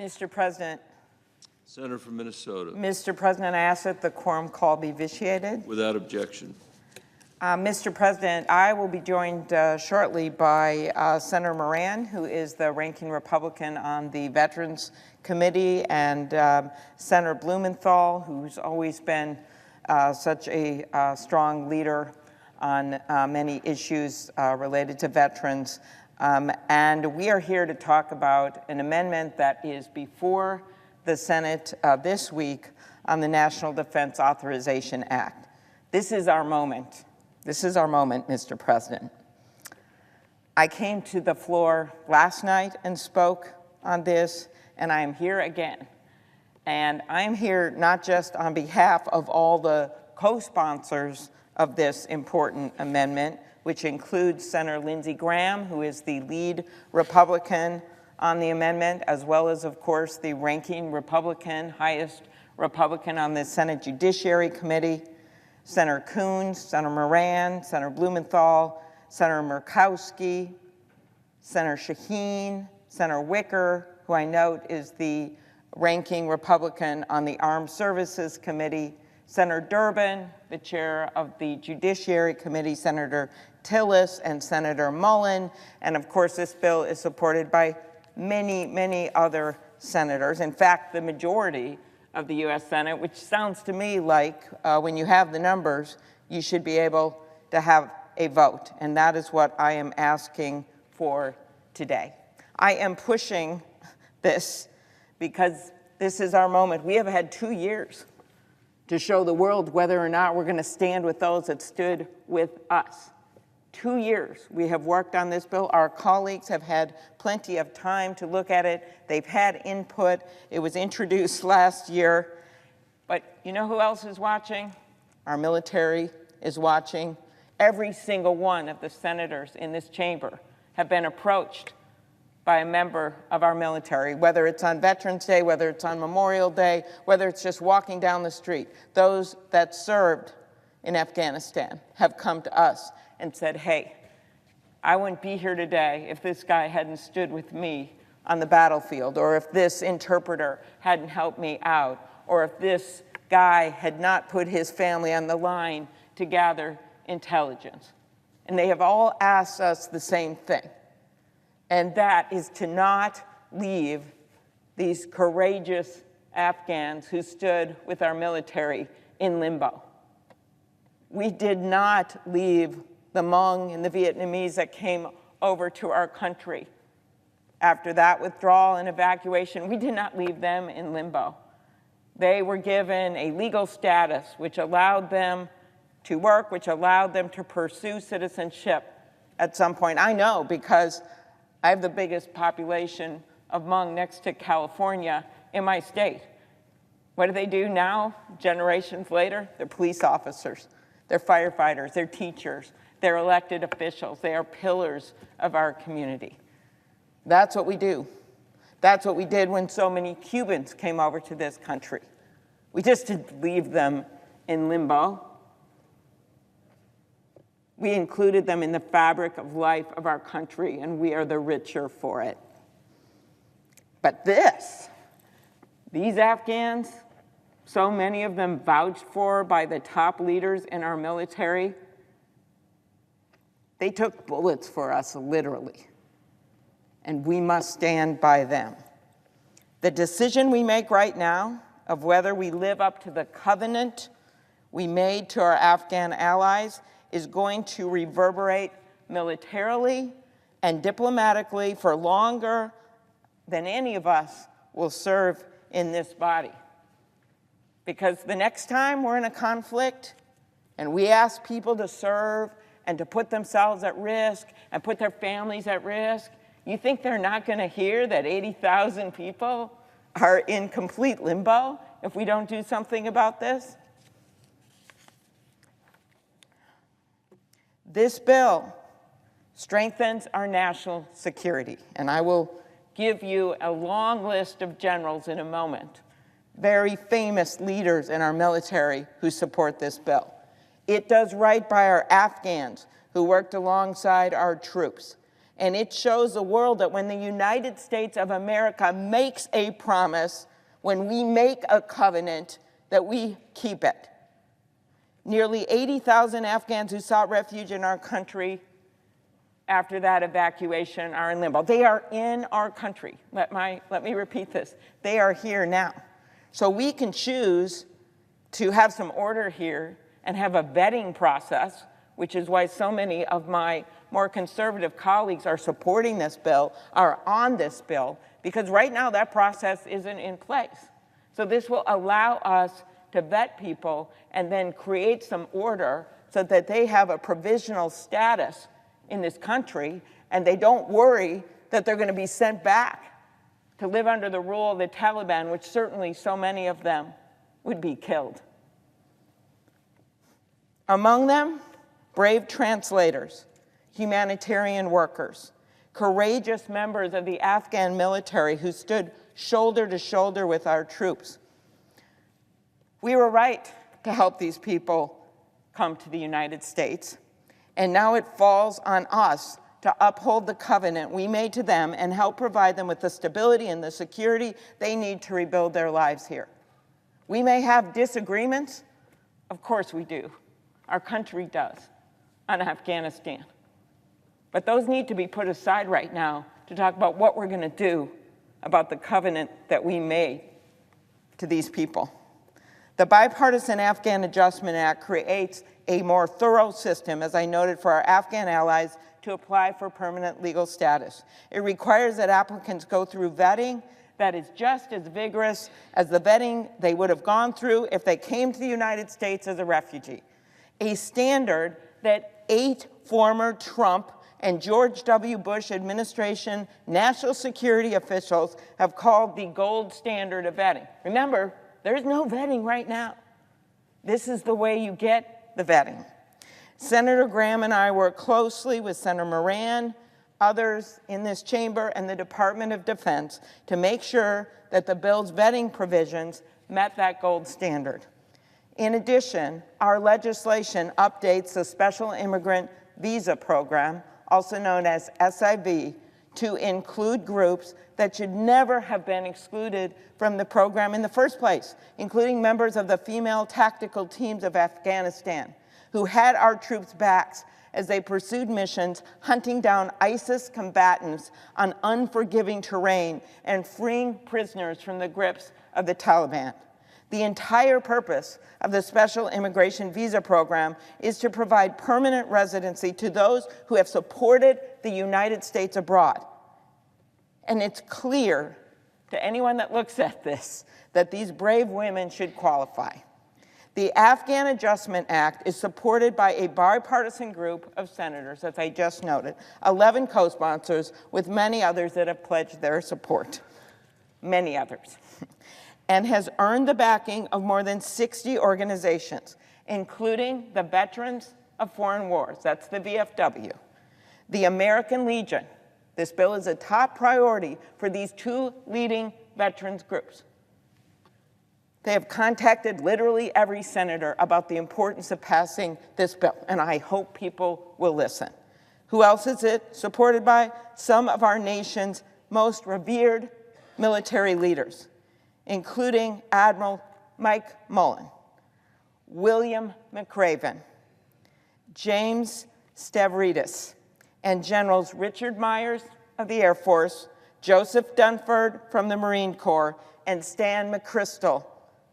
Mr. President. Senator from Minnesota. Mr. President, I ask that the quorum call be vitiated. Without objection. Mr. President, I will be joined shortly by Senator Moran, who is the ranking Republican on the Veterans Committee, and Senator Blumenthal, who's always been such a strong leader on many issues related to veterans. And we are here to talk about an amendment that is before the Senate this week on the National Defense Authorization Act. This is our moment. This is our moment, Mr. President. I came to the floor last night and spoke on this, and I am here again. And I'm here not just on behalf of all the co-sponsors of this important amendment, which includes Senator Lindsey Graham, who is the lead Republican on the amendment, as well as, of course, the ranking Republican, highest Republican on the Senate Judiciary Committee, Senator Coons, Senator Moran, Senator Blumenthal, Senator Murkowski, Senator Shaheen, Senator Wicker, who I note is the ranking Republican on the Armed Services Committee, Senator Durbin, the chair of the Judiciary Committee, Senator Tillis, and Senator Mullen. And of course, this bill is supported by many, many other senators. In fact, the majority of the U.S. Senate, which sounds to me like when you have the numbers, you should be able to have a vote. And that is what I am asking for today. I am pushing this because this is our moment. We have had 2 years to show the world whether or not we're going to stand with those that stood with us. 2 years we have worked on this bill. Our colleagues have had plenty of time to look at it. They've had input. It was introduced last year. But you know who else is watching? Our military is watching. Every single one of the senators in this chamber have been approached by a member of our military, whether it's on Veterans Day, whether it's on Memorial Day, whether it's just walking down the street. Those that served in Afghanistan have come to us and said, hey, I wouldn't be here today if this guy hadn't stood with me on the battlefield, or if this interpreter hadn't helped me out, or if this guy had not put his family on the line to gather intelligence. And they have all asked us the same thing, and that is to not leave these courageous Afghans who stood with our military in limbo. We did not leave the Hmong and the Vietnamese that came over to our country after that withdrawal and evacuation. We did not leave them in limbo. They were given a legal status which allowed them to work, which allowed them to pursue citizenship at some point. I know because I have the biggest population of Hmong next to California in my state. What do they do now, generations later? They're police officers, they're firefighters, they're teachers, they're elected officials. They are pillars of our community. That's what we do. That's what we did when so many Cubans came over to this country. We just didn't leave them in limbo. We included them in the fabric of life of our country, and we are the richer for it. But these Afghans, so many of them vouched for by the top leaders in our military, they took bullets for us, literally, and we must stand by them. The decision we make right now of whether we live up to the covenant we made to our Afghan allies is going to reverberate militarily and diplomatically for longer than any of us will serve in this body. Because the next time we're in a conflict and we ask people to serve and to put themselves at risk and put their families at risk, you think they're not going to hear that 80,000 people are in complete limbo if we don't do something about this? This bill strengthens our national security, and I will give you a long list of generals in a moment, very famous leaders in our military who support this bill. It does right by our Afghans who worked alongside our troops. And it shows the world that when the United States of America makes a promise, when we make a covenant, that we keep it. Nearly 80,000 Afghans who sought refuge in our country after that evacuation are in limbo. They are in our country. Let me repeat this. They are here now. So we can choose to have some order here and have a vetting process, which is why so many of my more conservative colleagues are supporting this bill, are on this bill, because right now that process isn't in place. So this will allow us to vet people and then create some order so that they have a provisional status in this country and they don't worry that they're going to be sent back to live under the rule of the Taliban, which certainly so many of them would be killed. Among them, brave translators, humanitarian workers, courageous members of the Afghan military who stood shoulder to shoulder with our troops. We were right to help these people come to the United States, and now it falls on us to uphold the covenant we made to them and help provide them with the stability and the security they need to rebuild their lives here. We may have disagreements, of course we do. Our country does, on Afghanistan. But those need to be put aside right now to talk about what we're going to do about the covenant that we made to these people. The Bipartisan Afghan Adjustment Act creates a more thorough system, as I noted, for our Afghan allies to apply for permanent legal status. It requires that applicants go through vetting that is just as vigorous as the vetting they would have gone through if they came to the United States as a refugee, a standard that 8 former Trump and George W. Bush administration national security officials have called the gold standard of vetting. Remember, there's no vetting right now. This is the way you get the vetting. Senator Graham and I worked closely with Senator Moran, others in this chamber, and the Department of Defense to make sure that the bill's vetting provisions met that gold standard. In addition, our legislation updates the Special Immigrant Visa Program, also known as SIV, to include groups that should never have been excluded from the program in the first place, including members of the female tactical teams of Afghanistan, who had our troops' backs as they pursued missions, hunting down ISIS combatants on unforgiving terrain and freeing prisoners from the grips of the Taliban. The entire purpose of the Special Immigration Visa Program is to provide permanent residency to those who have supported the United States abroad. And it's clear to anyone that looks at this that these brave women should qualify. The Afghan Adjustment Act is supported by a bipartisan group of senators, as I just noted, 11 co-sponsors, with many others that have pledged their support, many others, and has earned the backing of more than 60 organizations, including the Veterans of Foreign Wars, that's the VFW, the American Legion. This bill is a top priority for these 2 leading veterans groups. They have contacted literally every senator about the importance of passing this bill, and I hope people will listen. Who else is it supported by? Some of our nation's most revered military leaders, including Admiral Mike Mullen, William McRaven, James Stavridis, and Generals Richard Myers of the Air Force, Joseph Dunford from the Marine Corps, and Stan McChrystal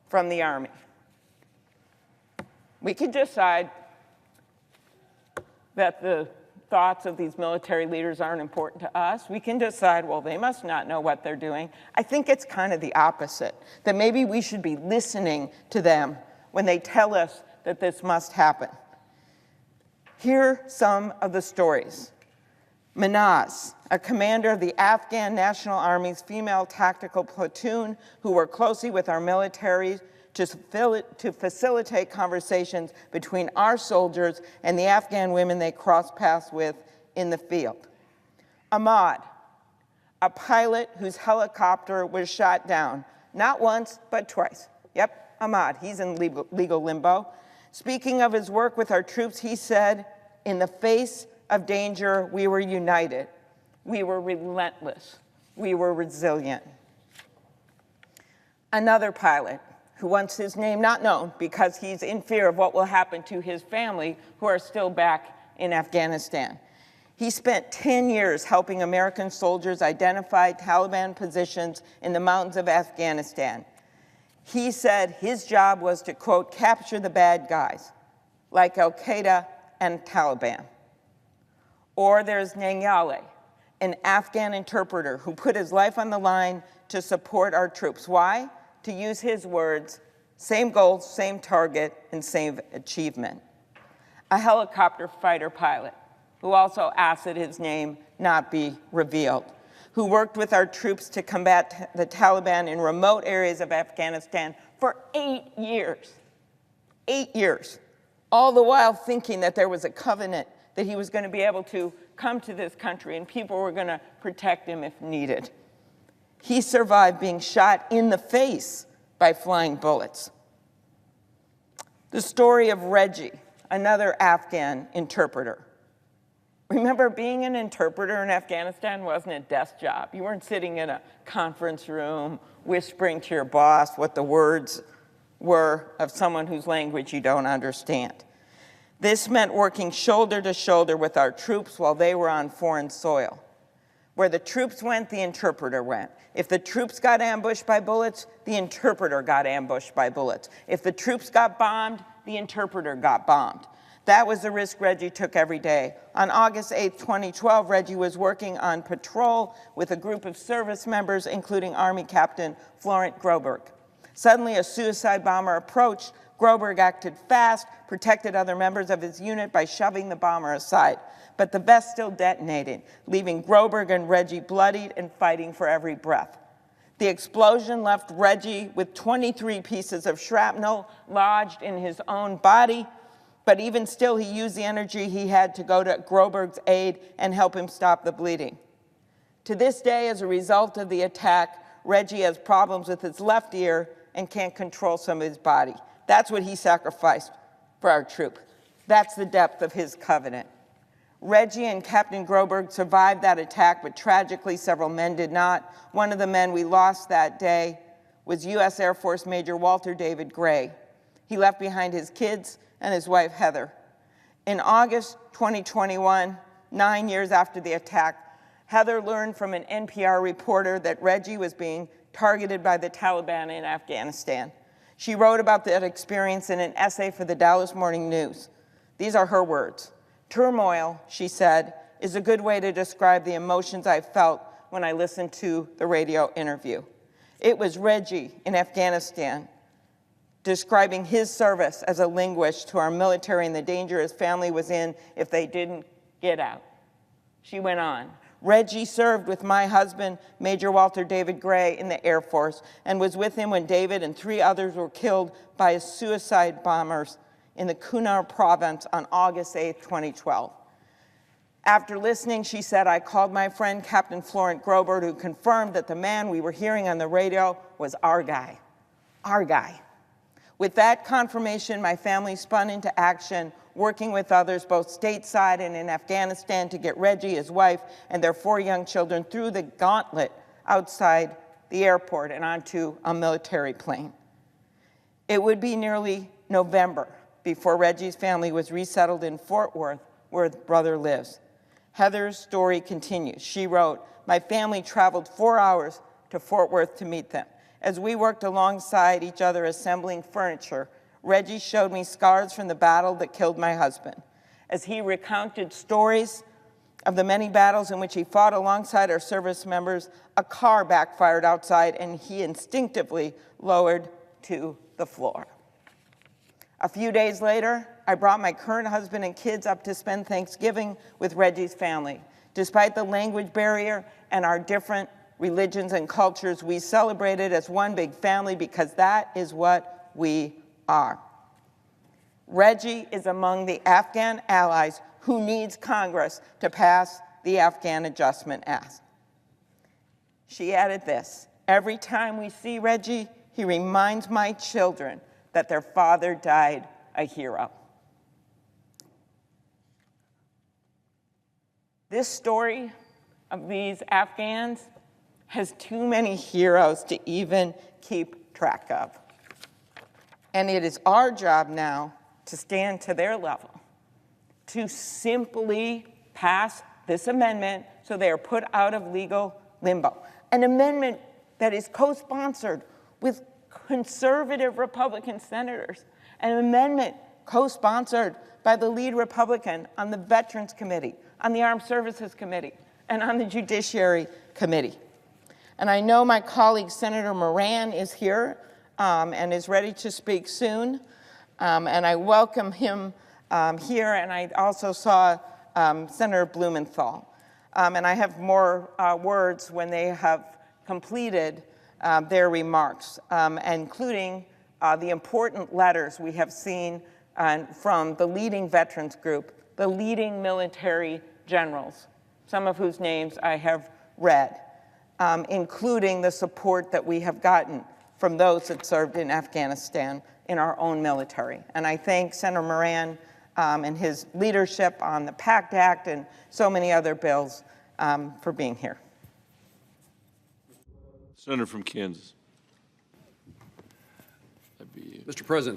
from the Army. We could decide that the thoughts of these military leaders aren't important to us. We can decide, well, they must not know what they're doing. I think it's kind of the opposite, that maybe we should be listening to them when they tell us that this must happen. Here are some of the stories. Manaz, a commander of the Afghan National Army's female tactical platoon who worked closely with our military to facilitate conversations between our soldiers and the Afghan women they crossed paths with in the field. Ahmad, a pilot whose helicopter was shot down, not once, but twice. Yep, Ahmad, he's in legal limbo. Speaking of his work with our troops, he said, "In the face of danger, we were united. We were relentless. We were resilient. Another pilot who wants his name not known because he's in fear of what will happen to his family who are still back in Afghanistan. He spent 10 years helping American soldiers identify Taliban positions in the mountains of Afghanistan. He said his job was to, quote, capture the bad guys, like Al-Qaeda and Taliban. Or there's Nangyale, an Afghan interpreter who put his life on the line to support our troops. Why? To use his words, same goal, same target, and same achievement. A helicopter fighter pilot who also asked that his name not be revealed, who worked with our troops to combat the Taliban in remote areas of Afghanistan for 8 years. 8 years. All the while thinking that there was a covenant that he was going to be able to come to this country and people were going to protect him if needed. He survived being shot in the face by flying bullets. The story of Reggie, another Afghan interpreter. Remember, being an interpreter in Afghanistan wasn't a desk job. You weren't sitting in a conference room whispering to your boss what the words were of someone whose language you don't understand. This meant working shoulder to shoulder with our troops while they were on foreign soil. Where the troops went, the interpreter went. If the troops got ambushed by bullets, the interpreter got ambushed by bullets. If the troops got bombed, the interpreter got bombed. That was the risk Reggie took every day. On August 8, 2012, Reggie was working on patrol with a group of service members, including Army Captain Florent Groberg. Suddenly, a suicide bomber approached. Groberg acted fast, protected other members of his unit by shoving the bomber aside. But the vest still detonated, leaving Groberg and Reggie bloodied and fighting for every breath. The explosion left Reggie with 23 pieces of shrapnel lodged in his own body. But even still, he used the energy he had to go to Groberg's aid and help him stop the bleeding. To this day, as a result of the attack, Reggie has problems with his left ear and can't control some of his body. That's what he sacrificed for our troop. That's the depth of his covenant. Reggie and Captain Groberg survived that attack, but tragically, several men did not. One of the men we lost that day was U.S. Air Force Major Walter David Gray. He left behind his kids and his wife, Heather. In August 2021, 9 years after the attack, Heather learned from an NPR reporter that Reggie was being targeted by the Taliban in Afghanistan. She wrote about that experience in an essay for the Dallas Morning News. These are her words. "Turmoil," she said, "is a good way to describe the emotions I felt when I listened to the radio interview. It was Reggie in Afghanistan describing his service as a linguist to our military and the danger his family was in if they didn't get out." She went on, "Reggie served with my husband, Major Walter David Gray, in the Air Force and was with him when David and 3 others were killed by suicide bombers in the Kunar province on August 8, 2012. After listening," she said, "I called my friend Captain Florent Groberg, who confirmed that the man we were hearing on the radio was our guy. Our guy." With that confirmation, my family spun into action, working with others both stateside and in Afghanistan to get Reggie, his wife, and their 4 young children through the gauntlet outside the airport and onto a military plane. It would be nearly November before Reggie's family was resettled in Fort Worth, where his brother lives. Heather's story continues. She wrote, "My family traveled 4 hours to Fort Worth to meet them. As we worked alongside each other assembling furniture, Reggie showed me scars from the battle that killed my husband. As he recounted stories of the many battles in which he fought alongside our service members, a car backfired outside and he instinctively lowered to the floor. A few days later, I brought my current husband and kids up to spend Thanksgiving with Reggie's family. Despite the language barrier and our different religions and cultures, we celebrated as one big family because that is what we are. Reggie is among the Afghan allies who needs Congress to pass the Afghan Adjustment Act." She added this, "Every time we see Reggie, he reminds my children that their father died a hero." This story of these Afghans has too many heroes to even keep track of. And it is our job now to stand to their level, to simply pass this amendment so they are put out of legal limbo. An amendment that is co-sponsored with conservative Republican senators, an amendment co-sponsored by the lead Republican on the Veterans Committee, on the Armed Services Committee, and on the Judiciary Committee. And I know my colleague Senator Moran is here and is ready to speak soon. And I welcome him here, and I also saw Senator Blumenthal. And I have more words when they have completed their remarks, including the important letters we have seen from the leading veterans group, the leading military generals, some of whose names I have read, including the support that we have gotten from those that served in Afghanistan in our own military. And I thank Senator Moran and his leadership on the PACT Act and so many other bills for being here. Senator from Kansas. Mr. President,